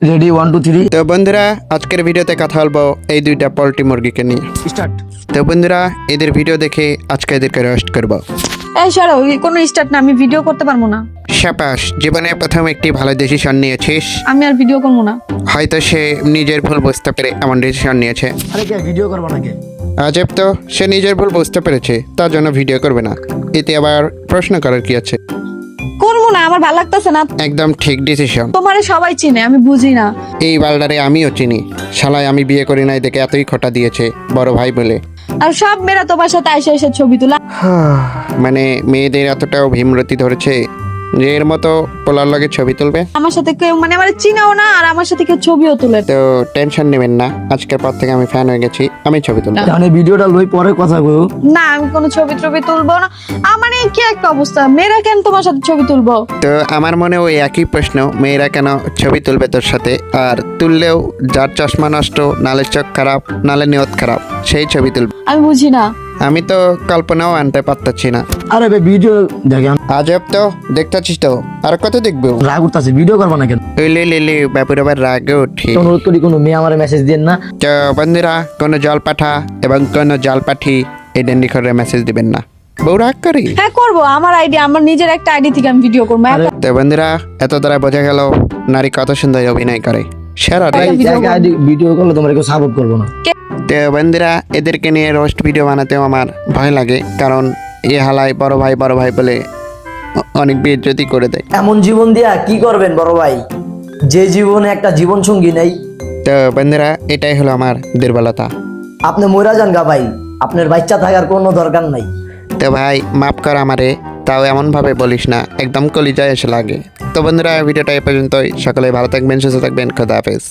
Ready 1 2 3 তো বন্ধুরা আজকের ভিডিওতে কথা বলবো এই দুইটা পোল্ট্রি মুরগিকে নিয়ে। স্টার্ট। তো বন্ধুরা এদের ভিডিও দেখে আজকে এদেরকে রোস্ট করবো। এই সরো, কোনো স্টার্ট না, আমি ভিডিও করতে পারবো না। শাবাশ, জীবনে প্রথম একটি ভালো ডিসিশন নিয়েছিস। আমি আর ভিডিও করবো না। হয়তো সে নিজের ভুল বুঝতে পেরে এমন ডিসিশন নিয়েছে। আরে কে ভিডিও করব নাকি? আজব তো, সে নিজের ভুল বুঝতে পেরেছে তার জন্য ভিডিও করবে না, এতে আবার প্রশ্ন করার কি আছে? করবো না, আমার ভালো লাগতেছে না। একদম ঠিক ডিসিশন। তোমারে সবাই চিনে, আমি বুঝি না। এই বালডারে আমিও চিনি, শালায় আমি বিয়ে করি নাই দেখে এতই খোটা দিয়েছে বড় ভাই বলে। আর সব মেয়েরা তোমার সাথে এসে এসে ছবি তোলা। মানে মেয়েদের এতটাও ভীমরতি ধরেছে যে এর মতো পোলার লগে ছবি তুলবে। আমার সাথে কেউ মানে আমার চিনাও না, আর আমার সাথে কেউ ছবিও তোলে। তো টেনশন নেবেন না, আজকের পর থেকে আমি ফ্যান হয়ে গেছি, আমি ছবি তুলবো। তাহলে ভিডিওটা লই পরে কথা কইও। না, আমি কোনো ছবি টবি তুলবো না। আমার এই কি একটা অবস্থা, মেয়েরা কেন তোমার সাথে ছবি তুলবো? তো আমার মনে ওই একই প্রশ্ন, মেয়েরা কেন ছবি তুলবে তোর সাথে? আর তুললেও যার চশমা নষ্ট, নালে চোখ খারাপ, নালে নিয়ত খারাপ, সেই ছবি তুলবে। আমি বুঝি না। আমি তো কল্পনাও আনতে পারতাছি না। আরে বে ভিডিও দেখেন। আজব তো, দেখতেছিস তো, আর কত দেখবো? রাগ উঠতাছে, ভিডিও করব না কেন? লে ব্যাপার আবার রাগে উঠি। অনুরোধ করি কোনো মেয়ে আমারে মেসেজ দেন না। তো বন্ধুরা, কোনো জল পাঠা এবং কোনো জল পাঠি এই ডেন্ডি করে মেসেজ দিবেন না, বউ রাগ করি। হ্যাঁ করবো, আমার আইডি, আমার নিজের একটা আইডি থেকে আমি ভিডিও করবো। তো বন্ধুরা, এত দ্বারা বোঝা গেল নারী কত সুন্দর অভিনয় করে। সারা রাত। এই জায়গায় ভিডিও করলে তোমরা কেউ সাপোর্ট করবো না। তো বন্ধুরা, এদেরকে নিয়ে রোস্ট ভিডিও বানাতেও আমার ভয় লাগে, কারণ এ হালায় বড় ভাই বলে অনেক বেইজ্জতি করে দেয়। এমন জীবন দিয়া কি করবেন বড় ভাই, যে জীবনে একটা জীবন সঙ্গী নেই। তো বন্ধুরা, এটাই হলো আমার দুর্বলতা। আপনি মইরা যান গা ভাই, আপনার বাচ্চা থাকার কোনো দরকার নাই। তো ভাই মাফ কর আমারে, তাও এমনভাবে বলিস না, একদম কলিজায় এসে লাগে। তো বন্ধুরা, ভিডিওটা এ পর্যন্তই। সকলে ভালো থাকবেন, সুস্থ থাকবেন, খোদা হাফেজ।